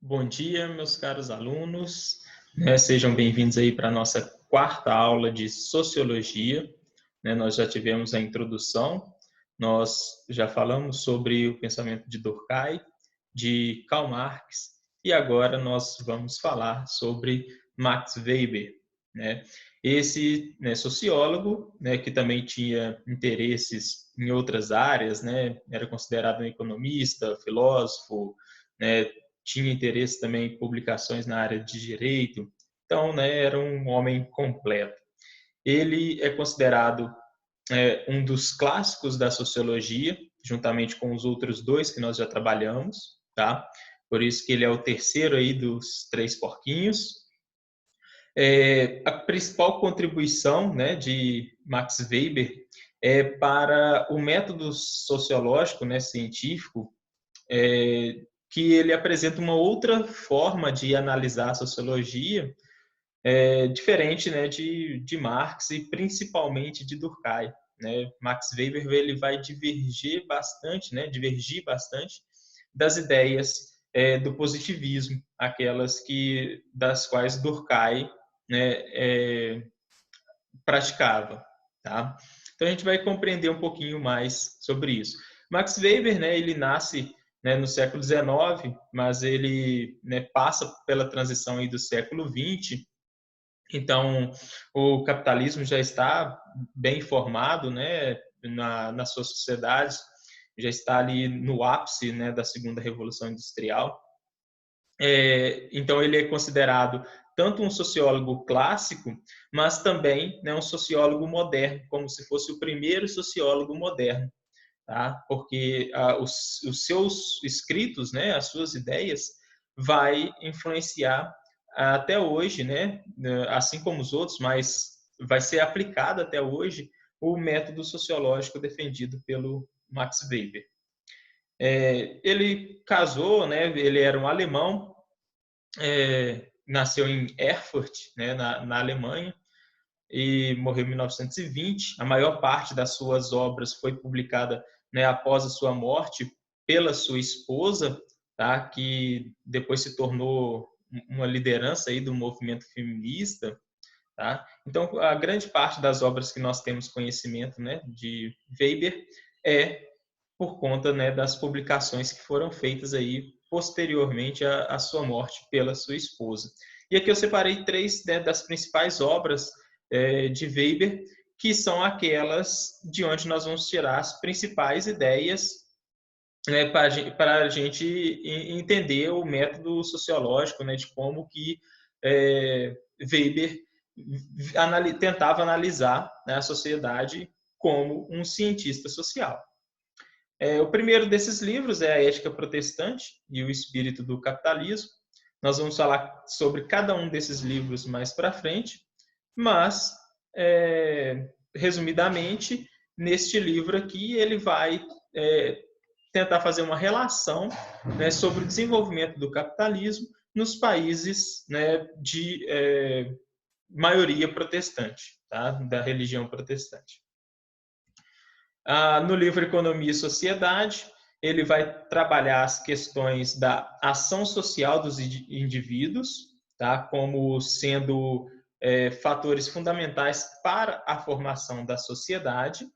Bom dia, meus caros alunos. Sejam bem-vindos aí para a nossa quarta aula de Sociologia. Nós já tivemos a introdução, nós já falamos sobre o pensamento de Durkheim, de Karl Marx, e agora nós vamos falar sobre Max Weber, né? Esse sociólogo, que também tinha interesses em outras áreas, era considerado um economista, filósofo, né? Tinha interesse também em publicações na área de direito, então, era um homem completo. Ele é considerado um dos clássicos da sociologia, juntamente com os outros dois que nós já trabalhamos, tá? Por isso que ele é o terceiro aí dos três porquinhos. A principal contribuição, de Max Weber é para o método sociológico, científico, que ele apresenta uma outra forma de analisar a sociologia, diferente, de Marx e principalmente de Durkheim. Max Weber ele vai divergir bastante das ideias do positivismo, aquelas das quais Durkheim praticava, tá? Então a gente vai compreender um pouquinho mais sobre isso. Max Weber, ele nasce no século XIX, mas ele passa pela transição aí do século XX. Então, o capitalismo já está bem formado, nas suas sociedades, já está ali no ápice, da segunda revolução industrial. Então, ele é considerado tanto um sociólogo clássico, mas também um sociólogo moderno, como se fosse o primeiro sociólogo moderno, tá? Porque os seus escritos, as suas ideias, vai influenciar até hoje, assim como os outros, mas vai ser aplicado até hoje o método sociológico defendido pelo Max Weber. Ele casou, ele era um alemão, nasceu em Erfurt, na Alemanha, e morreu em 1920. A maior parte das suas obras foi publicada após a sua morte pela sua esposa, tá? Que depois se tornou uma liderança aí do movimento feminista. Tá? Então, a grande parte das obras que nós temos conhecimento de Weber é por conta das publicações que foram feitas aí posteriormente à sua morte pela sua esposa. E aqui eu separei três das principais obras de Weber, que são aquelas de onde nós vamos tirar as principais ideias para a gente entender o método sociológico, de como que Weber tentava analisar a sociedade como um cientista social. O primeiro desses livros é A Ética Protestante e o Espírito do Capitalismo. Nós vamos falar sobre cada um desses livros mais para frente, mas, resumidamente, neste livro aqui, ele vai tentar fazer uma relação sobre o desenvolvimento do capitalismo nos países de maioria protestante, tá? Da religião protestante. No livro Economia e Sociedade, ele vai trabalhar as questões da ação social dos indivíduos, tá? Como sendo fatores fundamentais para a formação da sociedade.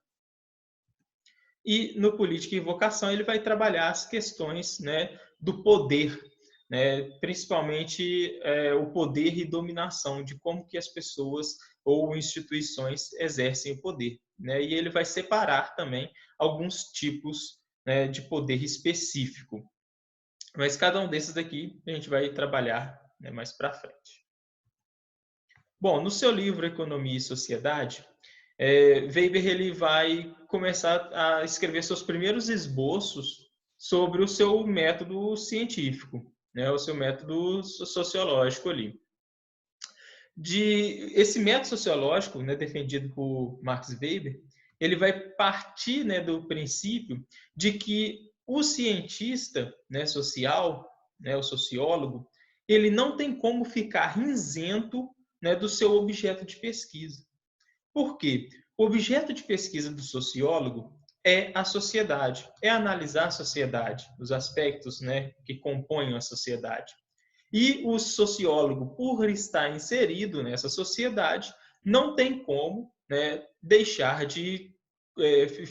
E no Política e Vocação ele vai trabalhar as questões do poder, principalmente o poder e dominação, de como que as pessoas ou instituições exercem o poder. E ele vai separar também alguns tipos de poder específico. Mas cada um desses daqui a gente vai trabalhar mais para frente. Bom, no seu livro Economia e Sociedade, Weber ele vai começar a escrever seus primeiros esboços sobre o seu método científico, o seu método sociológico ali. Esse método sociológico, defendido por Max Weber, ele vai partir do princípio de que o cientista social, o sociólogo, ele não tem como ficar isento do seu objeto de pesquisa. Por quê? O objeto de pesquisa do sociólogo é a sociedade, é analisar a sociedade, os aspectos que compõem a sociedade. E o sociólogo, por estar inserido nessa sociedade, não tem como, né, deixar de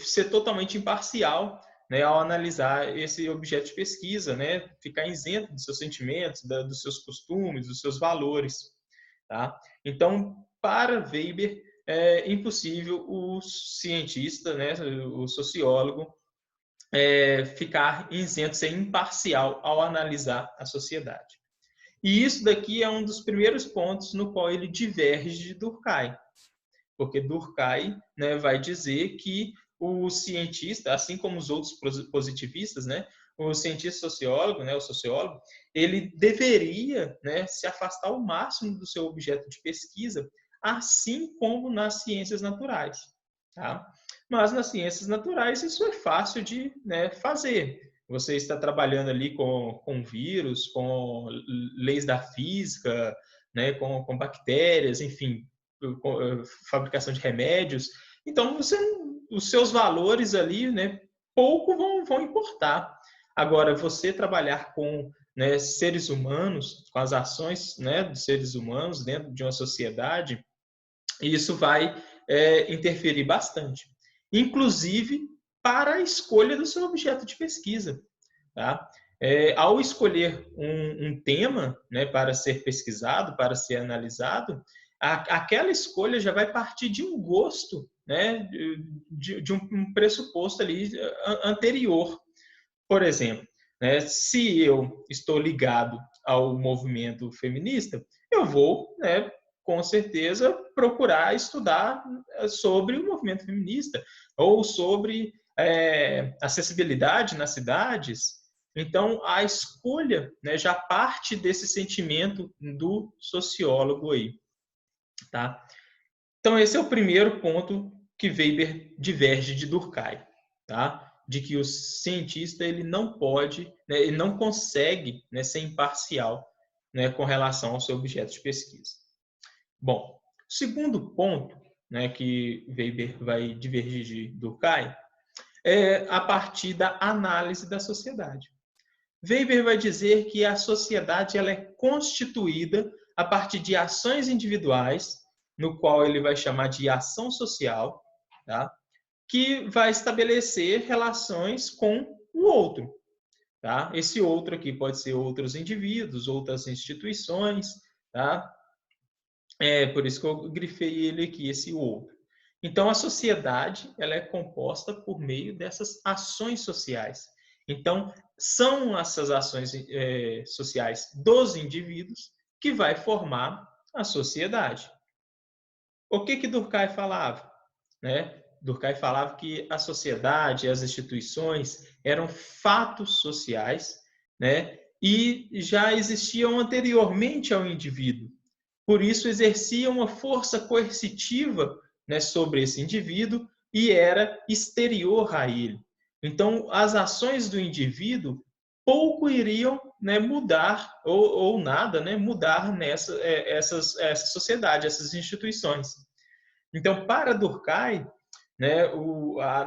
ser totalmente imparcial, né, ao analisar esse objeto de pesquisa, né, ficar isento dos seus sentimentos, dos seus costumes, dos seus valores. Tá? Então, para Weber, é impossível o cientista, né, o sociólogo, ficar isento, ser imparcial ao analisar a sociedade. E isso daqui é um dos primeiros pontos no qual ele diverge de Durkheim, porque Durkheim, né, vai dizer que o cientista, assim como os outros positivistas, né, o cientista sociólogo, né, o sociólogo, ele deveria, né, se afastar ao máximo do seu objeto de pesquisa, assim como nas ciências naturais. Tá? Mas nas ciências naturais isso é fácil de, né, fazer. Você está trabalhando ali com vírus, com leis da física, né, com bactérias, enfim, fabricação de remédios. Então, os seus valores ali, né, pouco vão importar. Agora, você trabalhar com, né, seres humanos, com as ações, né, dos seres humanos dentro de uma sociedade, isso vai interferir bastante. Inclusive para a escolha do seu objeto de pesquisa. Tá? Ao escolher um tema, né, para ser pesquisado, para ser analisado, aquela escolha já vai partir de um gosto, né, de um pressuposto ali anterior. Por exemplo, né, se eu estou ligado ao movimento feminista, eu vou, né, com certeza, procurar estudar sobre o movimento feminista ou sobre acessibilidade nas cidades. Então, a escolha, né, já parte desse sentimento do sociólogo aí. Tá? Então, esse é o primeiro ponto que Weber diverge de Durkheim. Tá? De que o cientista ele não pode, né, ele não consegue, né, ser imparcial, né, com relação ao seu objeto de pesquisa. Bom, o segundo ponto, né, que Weber vai divergir de Durkheim é a partir da análise da sociedade. Weber vai dizer que a sociedade ela é constituída a partir de ações individuais, no qual ele vai chamar de ação social, tá? Que vai estabelecer relações com o outro. Tá? Esse outro aqui pode ser outros indivíduos, outras instituições, tá? Por isso que eu grifei ele aqui, esse outro. Então, a sociedade ela é composta por meio dessas ações sociais. Então, são essas ações sociais dos indivíduos que vai formar a sociedade. O que Durkheim falava? Né? Durkheim falava que a sociedade, as instituições eram fatos sociais, né? E já existiam anteriormente ao indivíduo. Por isso, exercia uma força coercitiva, né, sobre esse indivíduo e era exterior a ele. Então, as ações do indivíduo pouco iriam, né, mudar, ou nada, né, mudar essa sociedade, essas instituições. Então, para Durkheim, né,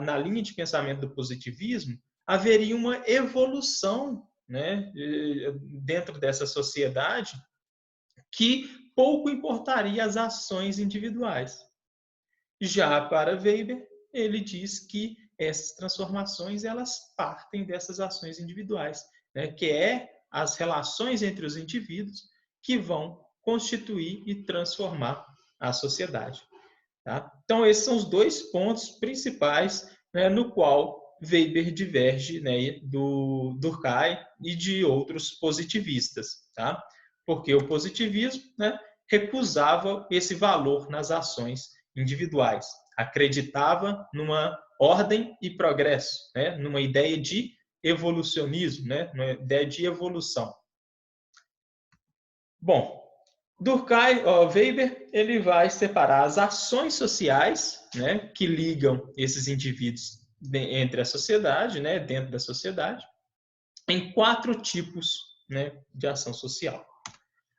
na linha de pensamento do positivismo, haveria uma evolução, né, dentro dessa sociedade que pouco importaria as ações individuais. Já para Weber, ele diz que essas transformações elas partem dessas ações individuais, né, que é as relações entre os indivíduos que vão constituir e transformar a sociedade. Tá? Então, esses são os dois pontos principais, né, no qual Weber diverge, né, do Durkheim e de outros positivistas. Tá? Porque o positivismo, né, recusava esse valor nas ações individuais, acreditava numa ordem e progresso, né, numa ideia de evolucionismo, né, numa ideia de evolução. Bom, Weber ele vai separar as ações sociais, né, que ligam esses indivíduos entre a sociedade, né, dentro da sociedade, em 4 tipos, né, de ação social.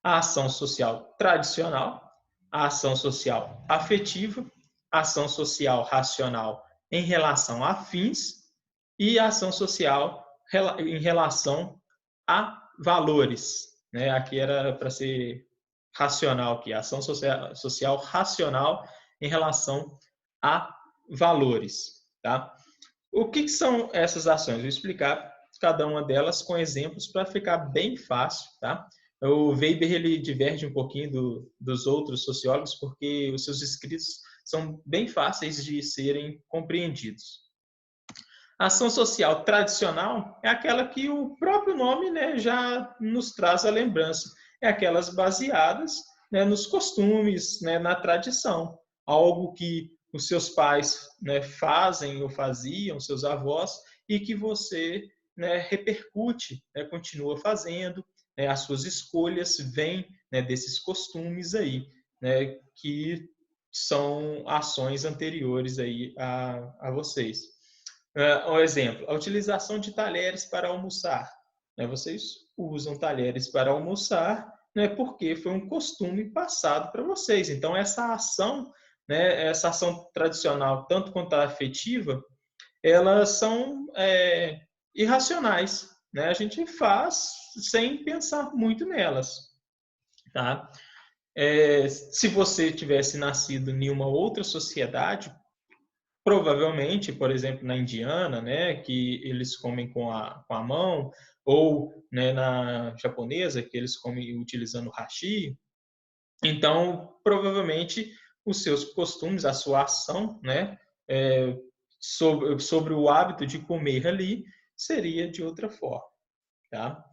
A ação social tradicional, a ação social afetiva, a ação social racional em relação a fins e a ação social em relação a valores. né? Aqui era para ser racional, aqui, ação social racional em relação a valores, tá? O que são essas ações? Vou explicar cada uma delas com exemplos para ficar bem fácil, tá? O Weber ele diverge um pouquinho dos outros sociólogos porque os seus escritos são bem fáceis de serem compreendidos. A ação social tradicional é aquela que o próprio nome, né, já nos traz a lembrança. É aquelas baseadas, né, nos costumes, né, na tradição. Algo que os seus pais, né, fazem ou faziam, seus avós, e que você, né, repercute, né, continua fazendo. Né, as suas escolhas vêm, né, desses costumes aí, né, que são ações anteriores aí a vocês. Um exemplo, a utilização de talheres para almoçar. Né? Vocês usam talheres para almoçar, né? Porque foi um costume passado para vocês. Então, essa ação, né? Essa ação tradicional, tanto quanto a afetiva, elas são irracionais. Né? A gente faz sem pensar muito nelas. Tá? Se você tivesse nascido em uma outra sociedade, provavelmente, por exemplo, na indiana, né, que eles comem com a mão, ou né, na japonesa, que eles comem utilizando hashi, então, provavelmente, os seus costumes, a sua ação, né, sobre o hábito de comer ali, seria de outra forma, tá?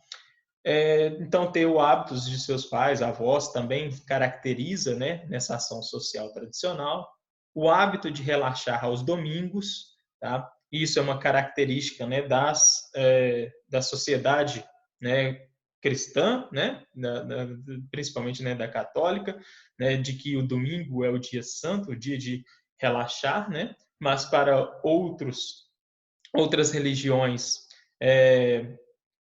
Então, ter o hábito de seus pais, avós, também caracteriza, né, nessa ação social tradicional. O hábito de relaxar aos domingos, tá? Isso é uma característica, né, da sociedade, né, cristã, né, principalmente, né, da católica, né, de que o domingo é o dia santo, o dia de relaxar, né? Mas para outras religiões, é,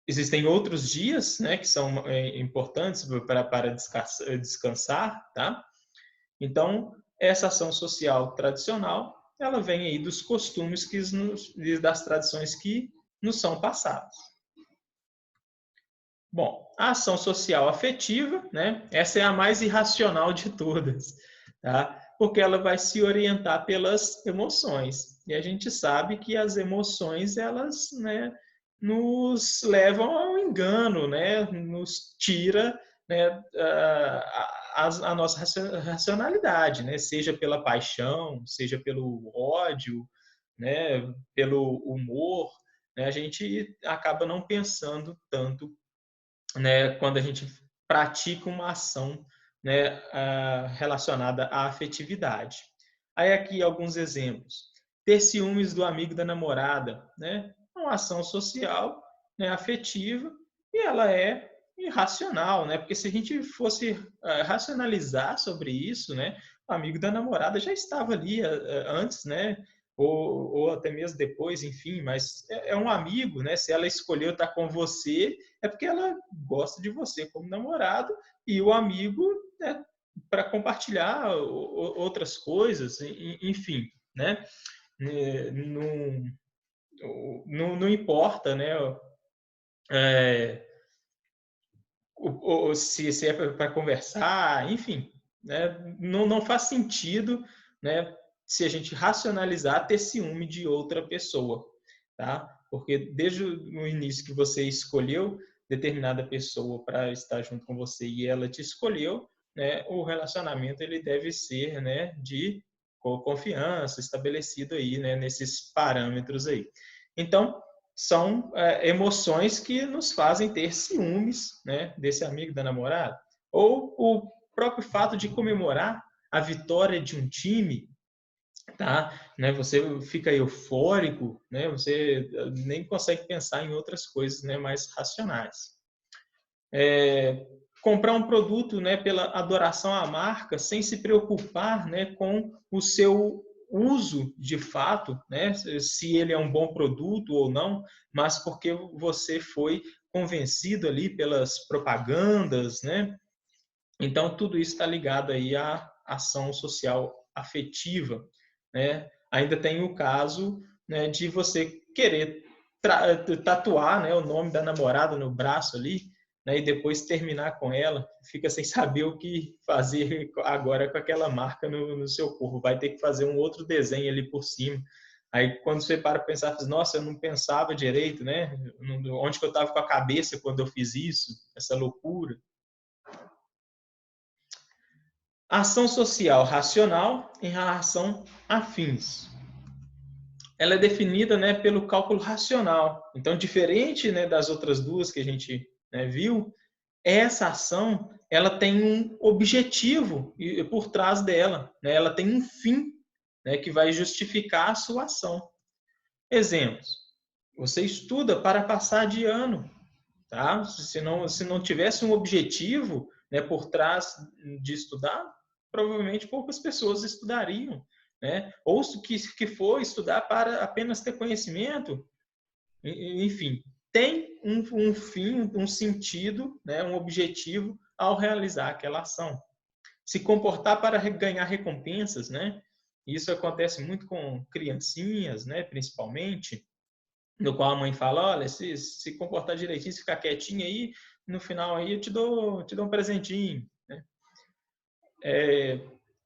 existem outros dias, né, que são importantes para descansar, tá? Então, essa ação social tradicional, ela vem aí dos costumes das tradições que nos são passadas. Bom, a ação social afetiva, né, essa é a mais irracional de todas, tá? Porque ela vai se orientar pelas emoções. E a gente sabe que as emoções, elas, né, nos levam ao engano, né? Nos tira, né, a nossa racionalidade, né? Seja pela paixão, seja pelo ódio, né? Pelo humor, né? A gente acaba não pensando tanto, né? Quando a gente pratica uma ação, né? Relacionada à afetividade. Aí aqui alguns exemplos. Ter ciúmes do amigo da namorada, né? Uma ação social, né, afetiva, e ela é irracional, né? Porque se a gente fosse racionalizar sobre isso, né, o amigo da namorada já estava ali antes, né? Ou até mesmo depois, enfim, mas é um amigo, né? Se ela escolheu estar com você, é porque ela gosta de você como namorado, e o amigo, né, para compartilhar outras coisas, enfim, né? Não, não importa, né? É, se é para conversar, enfim, né? Não faz sentido, né? Se a gente racionalizar ter ciúme de outra pessoa, tá? Porque desde o início que você escolheu determinada pessoa para estar junto com você e ela te escolheu, né? O relacionamento ele deve ser, né? De confiança, estabelecido aí, né? Nesses parâmetros aí. Então, são emoções que nos fazem ter ciúmes, né, desse amigo da namorada. Ou o próprio fato de comemorar a vitória de um time, tá? Né, você fica eufórico, né, você nem consegue pensar em outras coisas, né, mais racionais. Comprar um produto, né, pela adoração à marca, sem se preocupar, né, com o seu uso de fato, né, se ele é um bom produto ou não, mas porque você foi convencido ali pelas propagandas, né? Então tudo isso está ligado aí à ação social afetiva, né? Ainda tem o caso, né, de você querer tatuar, né, o nome da namorada no braço ali, né, e depois terminar com ela, fica sem saber o que fazer agora com aquela marca no seu corpo. Vai ter que fazer um outro desenho ali por cima. Aí, quando você para pensar, nossa, eu não pensava direito, né? Onde que eu estava com a cabeça quando eu fiz isso? Essa loucura. Ação social racional em relação a fins. Ela é definida, né, pelo cálculo racional. Então, diferente, né, das outras duas que a gente, né, viu, essa ação ela tem um objetivo por trás dela, né? Ela tem um fim, né, que vai justificar a sua ação. Exemplos: você estuda para passar de ano, tá? Se não tivesse um objetivo, né, por trás de estudar, provavelmente poucas pessoas estudariam, né? Ou que for estudar para apenas ter conhecimento, enfim, tem um fim, um sentido, né, um objetivo ao realizar aquela ação. Se comportar para ganhar recompensas, né? Isso acontece muito com criancinhas, né, principalmente, no qual a mãe fala, olha, se comportar direitinho, se ficar quietinho aí, no final aí eu te dou um presentinho, né?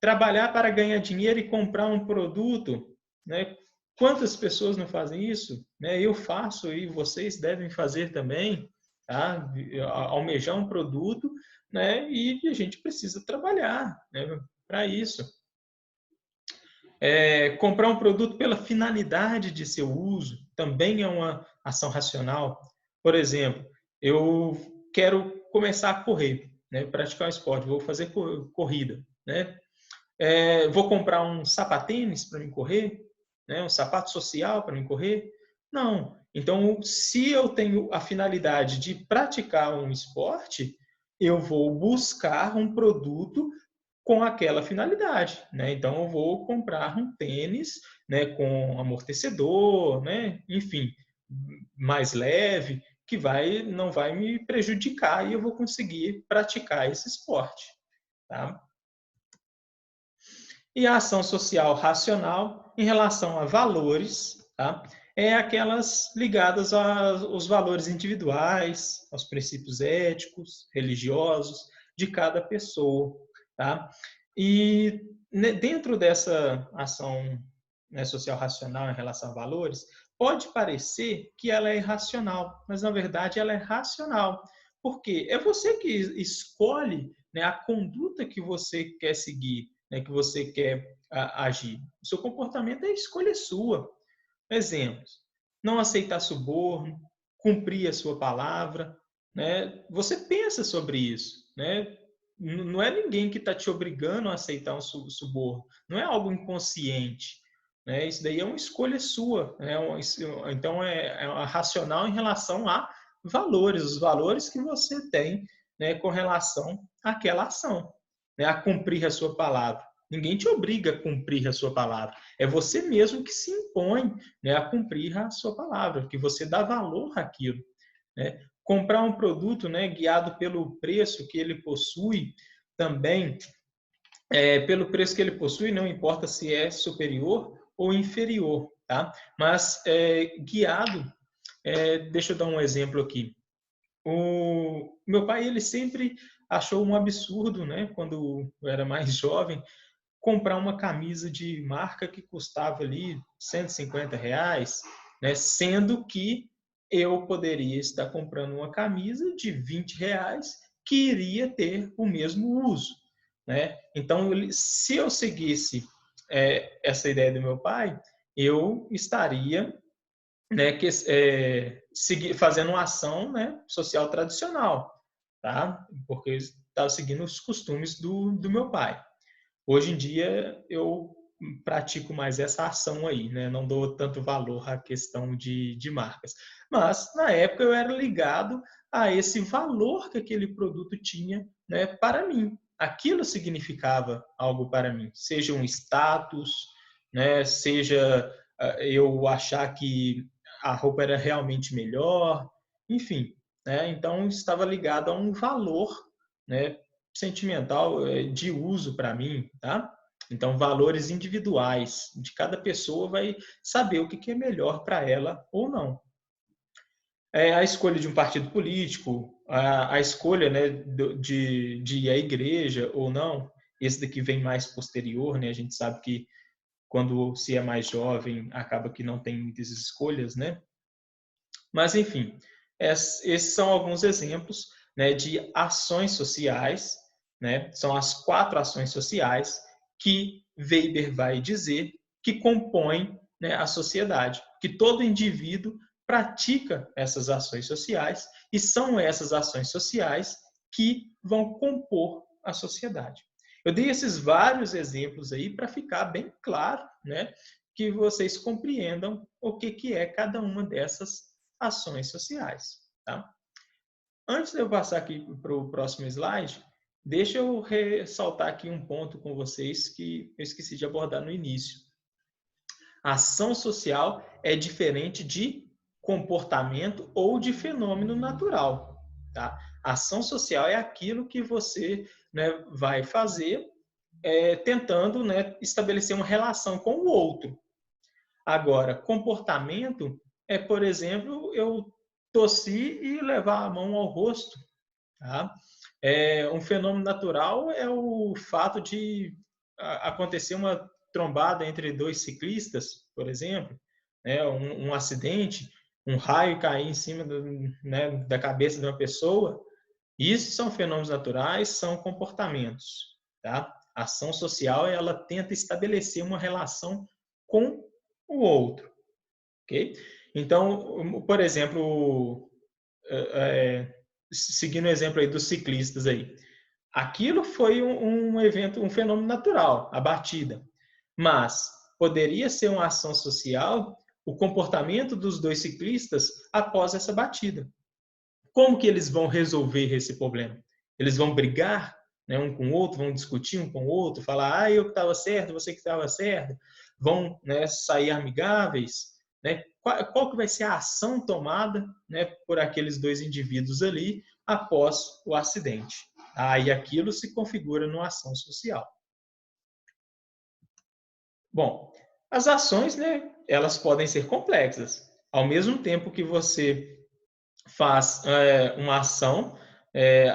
Trabalhar para ganhar dinheiro e comprar um produto, né? Quantas pessoas não fazem isso? Né? Eu faço e vocês devem fazer também, tá? Almejar um produto, né? E a gente precisa trabalhar, né, para isso. Comprar um produto pela finalidade de seu uso também é uma ação racional. Por exemplo, eu quero começar a correr, né? Praticar um esporte, vou fazer corrida, né? Vou comprar um sapatênis para mim correr, né? Um sapato social para mim correr? Não. Então, se eu tenho a finalidade de praticar um esporte, eu vou buscar um produto com aquela finalidade, né? Então, eu vou comprar um tênis, né, com amortecedor, né? Enfim, mais leve, que não vai me prejudicar e eu vou conseguir praticar esse esporte, tá? E a ação social racional em relação a valores, tá? É aquelas ligadas aos valores individuais, aos princípios éticos, religiosos de cada pessoa, tá? E dentro dessa ação, né, social racional em relação a valores, pode parecer que ela é irracional, mas na verdade ela é racional. Porque é você que escolhe, né, a conduta que você quer seguir, né, que você quer agir. O seu comportamento é escolha sua. Exemplos: não aceitar suborno, cumprir a sua palavra, né? Você pensa sobre isso, né? Não é ninguém que está te obrigando a aceitar um suborno. Não é algo inconsciente, né? Isso daí é uma escolha sua, né? Então é racional em relação a valores, os valores que você tem, né, com relação àquela ação, né? A cumprir a sua palavra. Ninguém te obriga a cumprir a sua palavra. É você mesmo que se impõe, né, a cumprir a sua palavra, que você dá valor àquilo, né? Comprar um produto, né, guiado pelo preço que ele possui, também, pelo preço que ele possui, não importa se é superior ou inferior, tá? Mas guiado, deixa eu dar um exemplo aqui. O meu pai, ele sempre achou um absurdo, né, quando eu era mais jovem, comprar uma camisa de marca que custava ali R$ 150, né? Sendo que eu poderia estar comprando uma camisa de R$ 20 que iria ter o mesmo uso, né? Então, se eu seguisse essa ideia do meu pai, eu estaria, né, fazendo uma ação, né, social tradicional, tá? Porque eu estava seguindo os costumes do meu pai. Hoje em dia eu pratico mais essa ação aí, né? Não dou tanto valor à questão de marcas. Mas na época eu era ligado a esse valor que aquele produto tinha, né, para mim. Aquilo significava algo para mim, seja um status, né, seja eu achar que a roupa era realmente melhor, enfim, né? Então estava ligado a um valor, né, sentimental, de uso para mim, tá? Então, valores individuais de cada pessoa vai saber o que é melhor para ela ou não. A escolha de um partido político, a escolha, né, de ir à igreja ou não, esse daqui vem mais posterior, né? A gente sabe que quando se é mais jovem, acaba que não tem muitas escolhas, né? Mas, enfim, esses são alguns exemplos, né, de ações sociais, né? São as 4 ações sociais que Weber vai dizer que compõem, né, a sociedade, que todo indivíduo pratica essas ações sociais e são essas ações sociais que vão compor a sociedade. Eu dei esses vários exemplos aí para ficar bem claro, né, que vocês compreendam o que é cada uma dessas ações sociais. Tá? Antes de eu passar aqui para o próximo slide, deixa eu ressaltar aqui um ponto com vocês que eu esqueci de abordar no início. A ação social é diferente de comportamento ou de fenômeno natural. Tá? A ação social é aquilo que você, né, vai fazer tentando, né, estabelecer uma relação com o outro. Agora, comportamento é, por exemplo, eu tossir e levar a mão ao rosto. Tá? Um fenômeno natural é o fato de acontecer uma trombada entre 2 ciclistas, por exemplo, né? um acidente, um raio cair em cima né, da cabeça de uma pessoa. Isso são fenômenos naturais, são comportamentos. Tá? A ação social, ela tenta estabelecer uma relação com o outro. Okay? Então, por exemplo, seguindo o exemplo aí dos ciclistas aí, aquilo foi um evento, um fenômeno natural, a batida. Mas poderia ser uma ação social o comportamento dos 2 ciclistas após essa batida. Como que eles vão resolver esse problema? Eles vão brigar, né, um com o outro, vão discutir um com o outro, falar, eu que estava certo, você que estava certo, vão, né, sair amigáveis, né? Qual que vai ser a ação tomada, né, por aqueles 2 indivíduos ali após o acidente? Aí aquilo se configura numa ação social. Bom, as ações, né, elas podem ser complexas. Ao mesmo tempo que você faz uma ação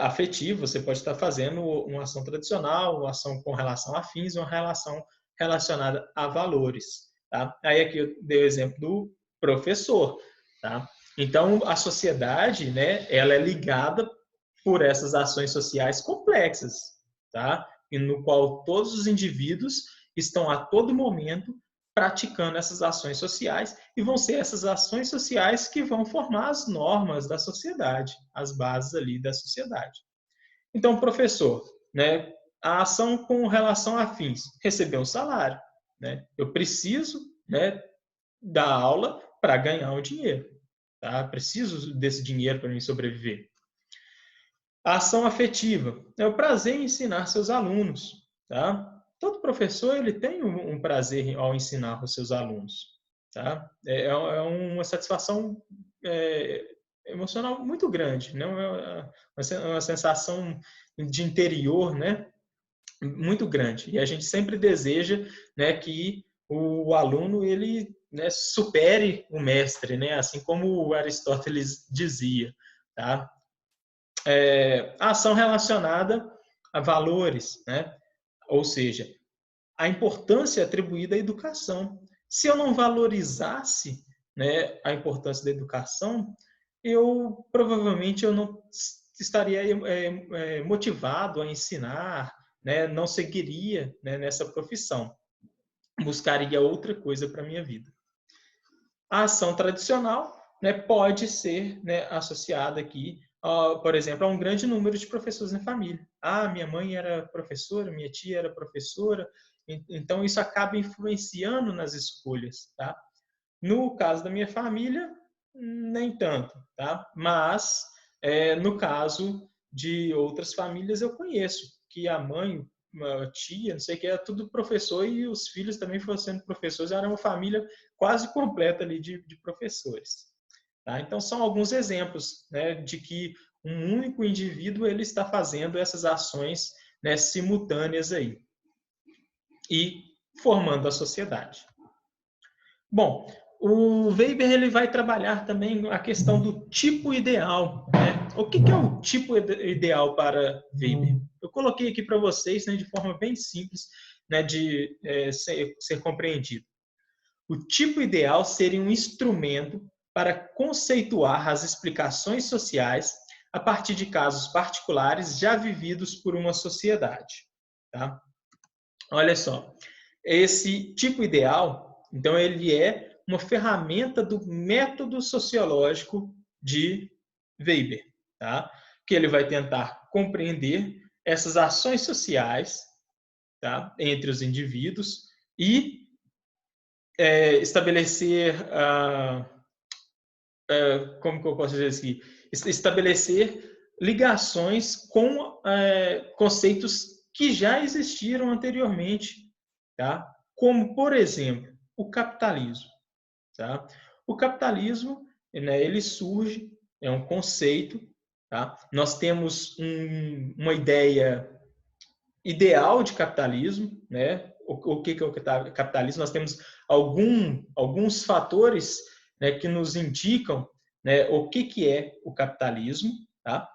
afetiva, você pode estar fazendo uma ação tradicional, uma ação com relação a fins, uma relação relacionada a valores. Tá? Aí aqui eu dei o exemplo do professor. Tá? Então, a sociedade, né, ela é ligada por essas ações sociais complexas, tá? E no qual todos os indivíduos estão a todo momento praticando essas ações sociais e vão ser essas ações sociais que vão formar as normas da sociedade, as bases ali da sociedade. Então, professor, né, a ação com relação a fins, receber um salário, né? Eu preciso, né, dar aula para ganhar um dinheiro, tá? Preciso desse dinheiro para me sobreviver. A ação afetiva é o prazer em ensinar seus alunos, tá? Todo professor ele tem um prazer ao ensinar os seus alunos, tá? É uma satisfação emocional muito grande, né? Uma sensação de interior, né? Muito grande. E a gente sempre deseja, né, que o aluno ele, né, supere o mestre, né? Assim como Aristóteles dizia, tá? A ação relacionada a valores, né? Ou seja, a importância atribuída à educação. Se eu não valorizasse, né, a importância da educação, eu provavelmente eu não estaria motivado a ensinar, né, não seguiria, né, nessa profissão, buscaria outra coisa para minha vida. A ação tradicional, né, pode ser, né, associada aqui, por exemplo, a um grande número de professores na família. Minha mãe era professora, minha tia era professora, então isso acaba influenciando nas escolhas, tá? No caso da minha família, nem tanto, tá? Mas no caso de outras famílias eu conheço que a mãe, uma tia, não sei o que, era tudo professor e os filhos também foram sendo professores, era uma família quase completa ali de professores. Tá? Então são alguns exemplos, né, de que um único indivíduo ele está fazendo essas ações, né, simultâneas aí e formando a sociedade. Bom, o Weber ele vai trabalhar também a questão do tipo ideal, né? O que é o tipo ideal para Weber? Eu coloquei aqui para vocês, né, de forma bem simples, né, de ser compreendido. O tipo ideal seria um instrumento para conceituar as explicações sociais a partir de casos particulares já vividos por uma sociedade. Tá? Olha só, esse tipo ideal, então, ele é uma ferramenta do método sociológico de Weber, tá? Que ele vai tentar compreender essas ações sociais, tá? Entre os indivíduos e estabelecer, como que eu posso dizer assim, estabelecer ligações com conceitos que já existiram anteriormente, tá? Como, por exemplo, o capitalismo. Tá? O capitalismo, né, ele surge, é um conceito. Tá? Nós temos uma ideia ideal de capitalismo. Né? O que é o capitalismo? Nós temos alguns fatores, né, que nos indicam, né, o que é o capitalismo. Tá?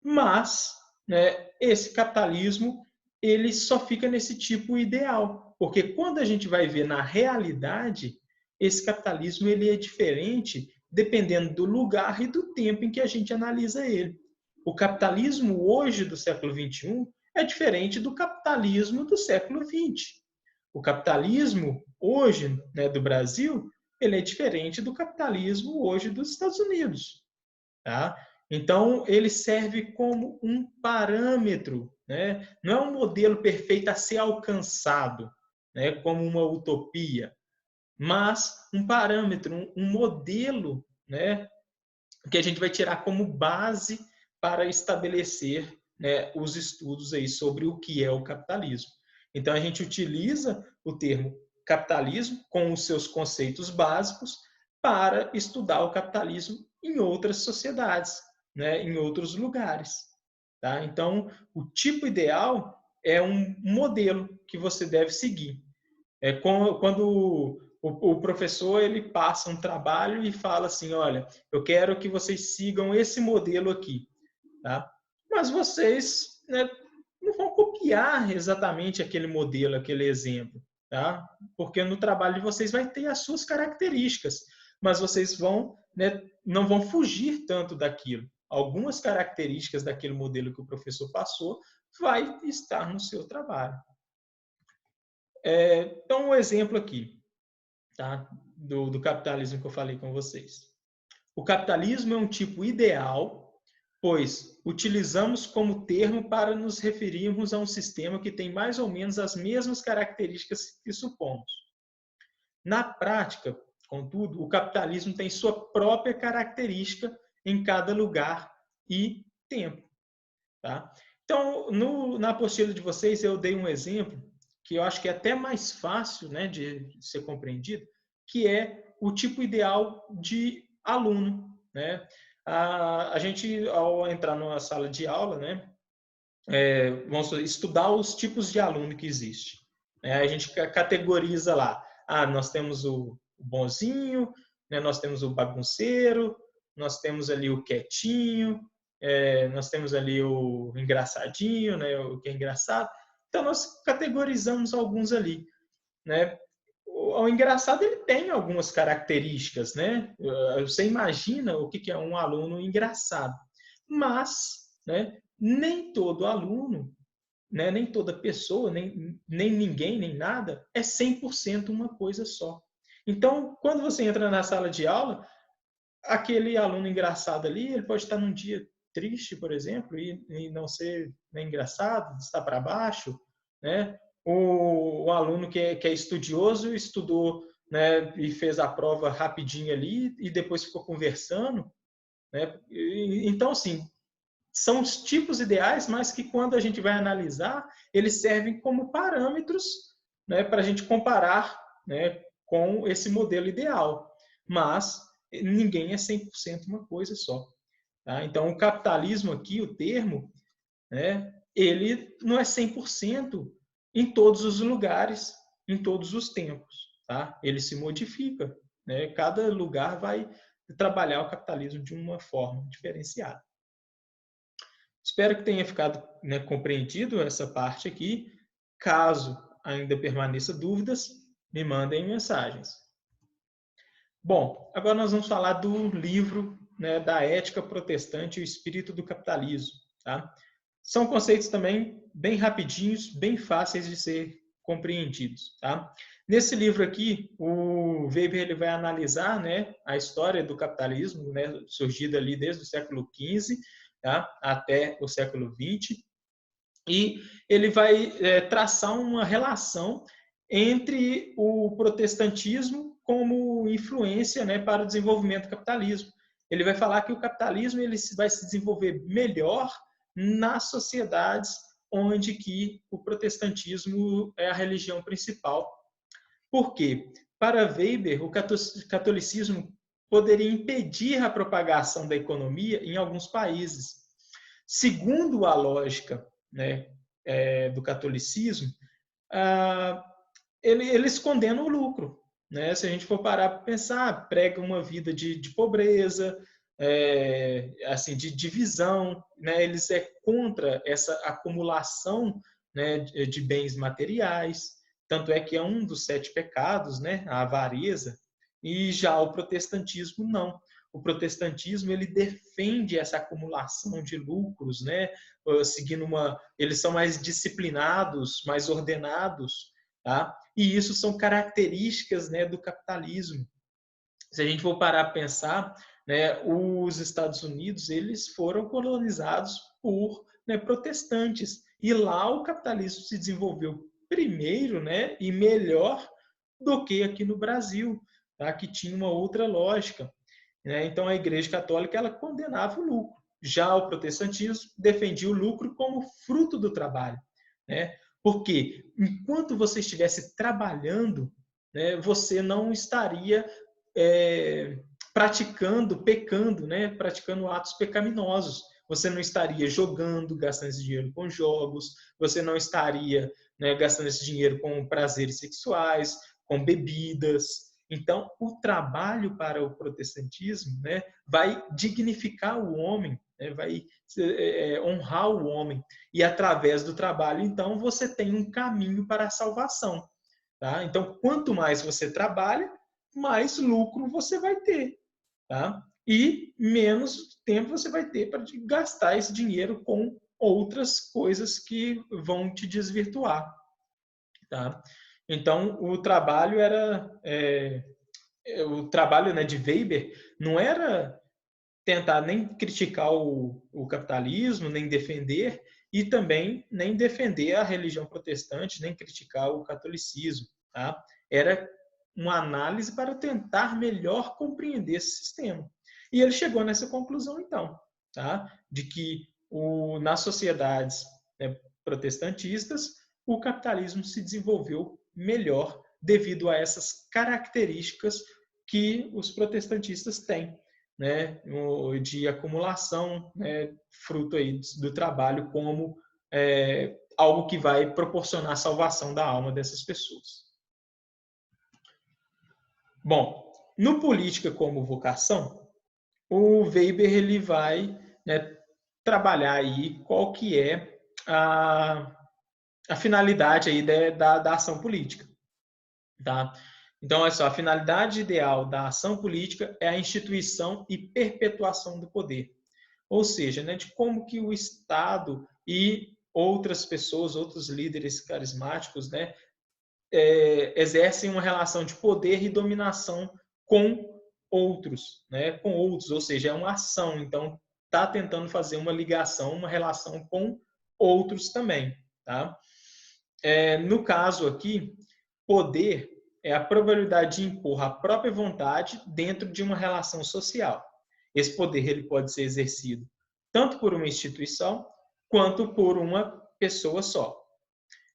Mas, né, esse capitalismo ele só fica nesse tipo ideal, porque quando a gente vai ver na realidade, esse capitalismo ele é diferente dependendo do lugar e do tempo em que a gente analisa ele. O capitalismo hoje do século XXI é diferente do capitalismo do século XX. O capitalismo hoje, né, do Brasil, ele é diferente do capitalismo hoje dos Estados Unidos. Tá? Então, ele serve como um parâmetro, né? Não é um modelo perfeito a ser alcançado, né? Como uma utopia, mas um parâmetro, um modelo, né? Que a gente vai tirar como base para estabelecer, né, os estudos aí sobre o que é o capitalismo. Então, a gente utiliza o termo capitalismo com os seus conceitos básicos para estudar o capitalismo em outras sociedades, né, em outros lugares. Tá? Então, o tipo ideal é um modelo que você deve seguir. Quando o professor ele passa um trabalho e fala assim, olha, eu quero que vocês sigam esse modelo aqui, tá? Mas vocês, né, não vão copiar exatamente aquele modelo, aquele exemplo, tá? Porque no trabalho de vocês vai ter as suas características, mas vocês vão, né, não vão fugir tanto daquilo. Algumas características daquele modelo que o professor passou vai estar no seu trabalho. Então, um exemplo aqui, tá? Do capitalismo que eu falei com vocês. O capitalismo é um tipo ideal, pois utilizamos como termo para nos referirmos a um sistema que tem mais ou menos as mesmas características que supomos. Na prática, contudo, o capitalismo tem sua própria característica em cada lugar e tempo. Tá? Então, na apostila de vocês, eu dei um exemplo que eu acho que é até mais fácil, né, de ser compreendido, que é o tipo ideal de aluno. Né? A gente, ao entrar numa sala de aula, né, vamos estudar os tipos de aluno que existe. A gente categoriza lá. Nós temos o bonzinho, né, nós temos o bagunceiro, nós temos ali o quietinho, nós temos ali o engraçadinho, né, o que é engraçado. Então, nós categorizamos alguns ali. Né? O engraçado ele tem algumas características. Né? Você imagina o que é um aluno engraçado. Mas, né, nem todo aluno, né, nem toda pessoa, nem ninguém, nem nada, é 100% uma coisa só. Então, quando você entra na sala de aula, aquele aluno engraçado ali, ele pode estar num dia triste, por exemplo, e não ser, né, engraçado, estar para baixo. Né? O aluno que é estudioso estudou, né, e fez a prova rapidinho ali e depois ficou conversando. Né? Então, assim, são os tipos ideais, mas que quando a gente vai analisar, eles servem como parâmetros, né, para a gente comparar, né, com esse modelo ideal. Mas ninguém é 100% uma coisa só. Tá? Então, o capitalismo aqui, o termo, né, ele não é 100% em todos os lugares, em todos os tempos. Tá? Ele se modifica. né? Cada lugar vai trabalhar o capitalismo de uma forma diferenciada. Espero que tenha ficado, né, compreendido essa parte aqui. Caso ainda permaneça dúvidas, me mandem mensagens. Bom, agora nós vamos falar do livro, né, da Ética Protestante e o Espírito do Capitalismo. Tá? São conceitos também bem rapidinhos, bem fáceis de ser compreendidos. Tá? Nesse livro aqui, o Weber ele vai analisar, né, a história do capitalismo, né, surgida ali desde o século XV, tá, até o século XX, e ele vai traçar uma relação entre o protestantismo como influência, né, para o desenvolvimento do capitalismo. Ele vai falar que o capitalismo ele vai se desenvolver melhor nas sociedades onde que o protestantismo é a religião principal. Por quê? Para Weber, o catolicismo poderia impedir a propagação da economia em alguns países. Segundo a lógica, né, do catolicismo, eles condenam o lucro. Né? Se a gente for parar para pensar, prega uma vida de pobreza, assim, de divisão, né? Eles é contra essa acumulação, né, de bens materiais. Tanto é que é um dos 7 pecados, né, a avareza, e já o protestantismo não. O protestantismo ele defende essa acumulação de lucros, né, seguindo eles são mais disciplinados, mais ordenados, tá? E isso são características, né, do capitalismo. Se a gente for parar para pensar, né, os Estados Unidos eles foram colonizados por, né, protestantes e lá o capitalismo se desenvolveu primeiro, né, e melhor do que aqui no Brasil, tá? Que tinha uma outra lógica. Né? Então a Igreja Católica ela condenava o lucro. Já o protestantismo defendia o lucro como fruto do trabalho. Né? Porque enquanto você estivesse trabalhando, né, você não estaria praticando, pecando, né, praticando atos pecaminosos. Você não estaria jogando, gastando esse dinheiro com jogos, você não estaria, né, gastando esse dinheiro com prazeres sexuais, com bebidas. Então, o trabalho para o protestantismo, né, vai dignificar o homem, né, vai honrar o homem. E através do trabalho, então, você tem um caminho para a salvação. Tá? Então, quanto mais você trabalha, mais lucro você vai ter. Tá? E menos tempo você vai ter para gastar esse dinheiro com outras coisas que vão te desvirtuar. Tá? Então, o trabalho era... o trabalho, né, de Weber não era tentar nem criticar o capitalismo, nem defender, e também nem defender a religião protestante, nem criticar o catolicismo. Tá? Era uma análise para tentar melhor compreender esse sistema. E ele chegou nessa conclusão, então, tá? De que nas sociedades, né, protestantistas, o capitalismo se desenvolveu melhor devido a essas características que os protestantistas têm, né, de acumulação, né, fruto aí do trabalho como algo que vai proporcionar a salvação da alma dessas pessoas. Bom, no Política como Vocação, o Weber ele vai, né, trabalhar aí qual que é a finalidade aí da ação política. Tá? Então, olha só, a finalidade ideal da ação política é a instituição e perpetuação do poder. Ou seja, né, de como que o Estado e outras pessoas, outros líderes carismáticos, né, exercem uma relação de poder e dominação com outros, né, com outros, ou seja, é uma ação. Então, está tentando fazer uma ligação, uma relação com outros também. Tá? No caso aqui, poder é a probabilidade de impor a própria vontade dentro de uma relação social. Esse poder ele pode ser exercido tanto por uma instituição quanto por uma pessoa só.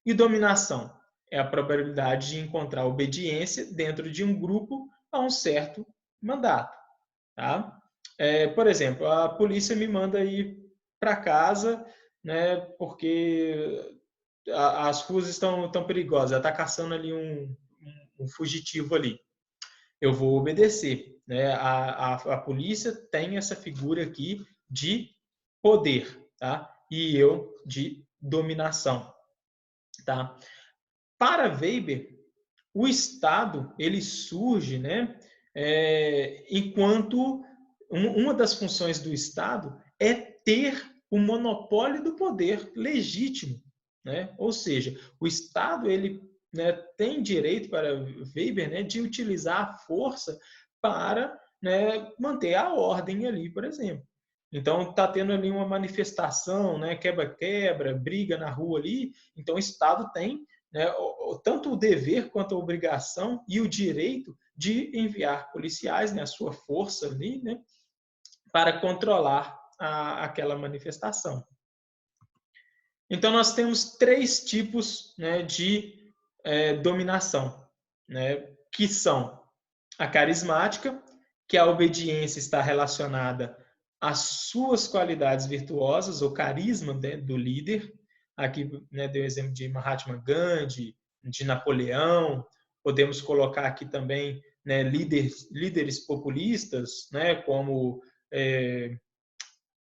E dominação é a probabilidade de encontrar obediência dentro de um grupo a um certo mandato. Tá? Por exemplo, a polícia me manda ir para casa, né, porque as ruas estão perigosas, ela está caçando ali um fugitivo ali. eu vou obedecer, né? A polícia tem essa figura aqui de poder, tá? E eu de dominação, tá? Para Weber, o Estado ele surge, né? Enquanto uma das funções do Estado é ter o monopólio do poder legítimo, né? Ou seja, o Estado ele, né, tem direito, para Weber, né, de utilizar a força para, né, manter a ordem ali, por exemplo. Então está tendo ali uma manifestação, né, quebra-quebra, briga na rua ali. Então o Estado tem, né, tanto o dever quanto a obrigação e o direito de enviar policiais, né, a sua força ali, né, para controlar aquela manifestação. Então, nós temos 3 tipos, né, de dominação, né, que são a carismática, que a obediência está relacionada às suas qualidades virtuosas, ou carisma, né, do líder. Aqui, né, deu o exemplo de Mahatma Gandhi, de Napoleão. Podemos colocar aqui também, né, líderes populistas, né, como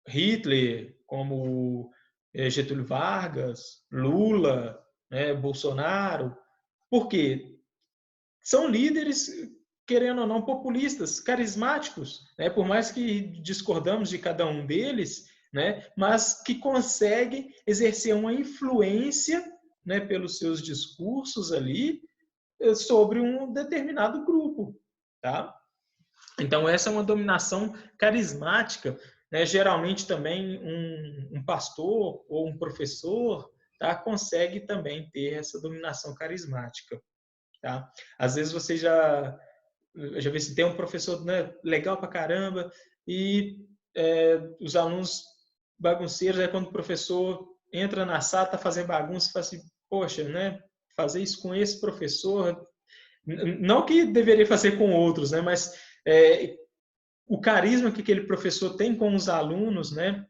Hitler, como Getúlio Vargas, Lula, né, Bolsonaro. Por quê? São líderes, querendo ou não, populistas, carismáticos, né? Por mais que discordamos de cada um deles, né? Mas que conseguem exercer uma influência, né, pelos seus discursos ali sobre um determinado grupo, tá? Então, essa é uma dominação carismática, né? Geralmente também um pastor ou um professor, tá, consegue também ter essa dominação carismática. Tá? Às vezes você já vê se tem um professor, né, legal pra caramba e os alunos bagunceiros, aí quando o professor entra na sala, tá fazendo bagunça, fala assim, poxa, né, fazer isso com esse professor, não que deveria fazer com outros, né, mas o carisma que aquele professor tem com os alunos, né,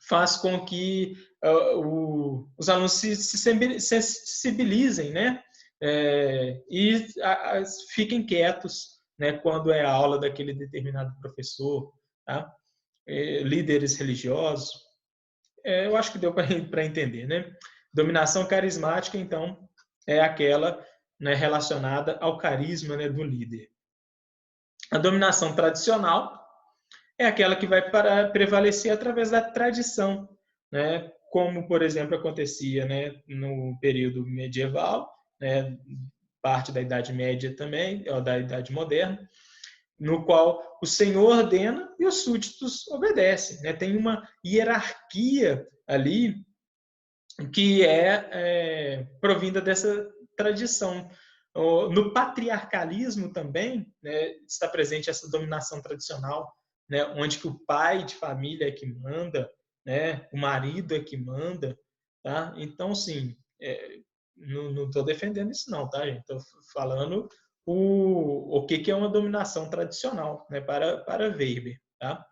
faz com que os alunos se sensibilizem, né? E fiquem quietos, né, quando é a aula daquele determinado professor, tá? Líderes religiosos. Eu acho que deu para entender, né? Dominação carismática, então, é aquela, né, relacionada ao carisma, né, do líder. A dominação tradicional é aquela que vai prevalecer através da tradição, né? Como, por exemplo, acontecia, né, no período medieval, né, parte da Idade Média também, ou da Idade Moderna, no qual o Senhor ordena e os súditos obedecem, né? Tem uma hierarquia ali que provinda dessa tradição. No patriarcalismo também, né, está presente essa dominação tradicional, né, onde que o pai de família é que manda, né, o marido é que manda, tá? Então, sim, não estou defendendo isso não, tá, gente? Estou falando o que é uma dominação tradicional, né, para Weber, tá?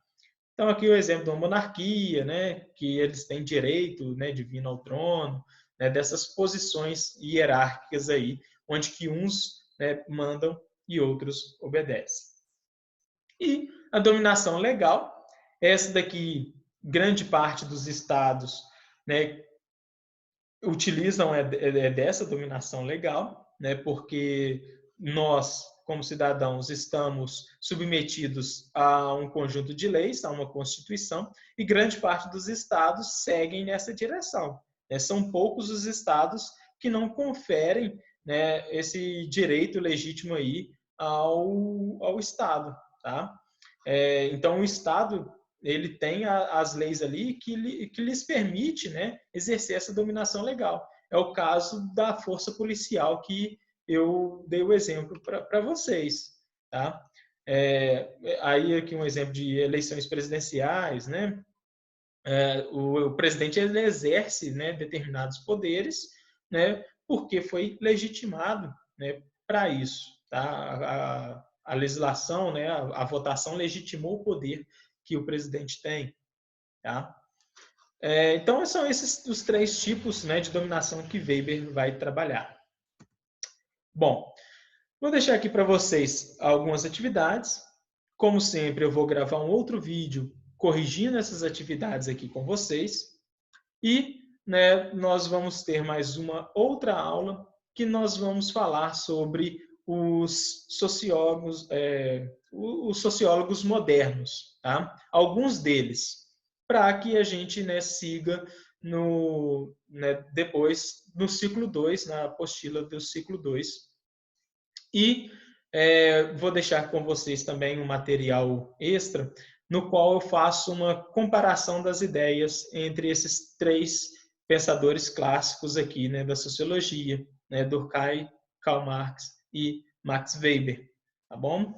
Então, aqui o exemplo de uma monarquia, né, que eles têm direito, né, divino ao trono, né, dessas posições hierárquicas aí, onde que uns, né, mandam e outros obedecem. E a dominação legal, essa daqui, grande parte dos estados, né, utilizam dessa dominação legal, né, porque nós, como cidadãos, estamos submetidos a um conjunto de leis, a uma Constituição, e grande parte dos estados seguem nessa direção. Né? São poucos os estados que não conferem, né, esse direito legítimo aí ao Estado. Tá? Então, o Estado ele tem as leis ali que lhes permite, né, exercer essa dominação legal. É o caso da força policial que eu dei o exemplo para vocês. Tá? Aí aqui um exemplo de eleições presidenciais, né? O presidente ele exerce, né, determinados poderes, né, porque foi legitimado, né, para isso. Tá? A legislação, né, a votação legitimou o poder que o presidente tem. Tá? Então, são esses os 3 tipos, né, de dominação que Weber vai trabalhar. Bom, Vou deixar aqui para vocês algumas atividades. Como sempre, eu vou gravar um outro vídeo corrigindo essas atividades aqui com vocês. E, né, nós vamos ter mais uma outra aula que nós vamos falar sobre os sociólogos modernos, tá? Alguns deles, para que a gente, né, siga depois no ciclo 2, na apostila do ciclo 2. E vou deixar com vocês também um material extra, no qual eu faço uma comparação das ideias entre esses três pensadores clássicos aqui, né, da sociologia, né, Durkheim, Karl Marx e Max Weber, tá bom?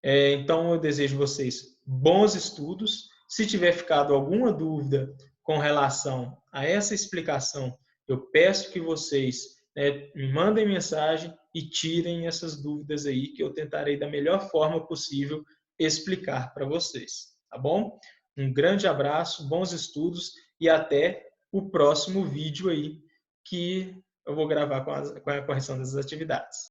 Então, eu desejo vocês bons estudos. Se tiver ficado alguma dúvida com relação a essa explicação, eu peço que vocês, né, me mandem mensagem e tirem essas dúvidas aí, que eu tentarei da melhor forma possível explicar para vocês, tá bom? Um grande abraço, bons estudos e até o próximo vídeo aí, que eu vou gravar com a correção das atividades.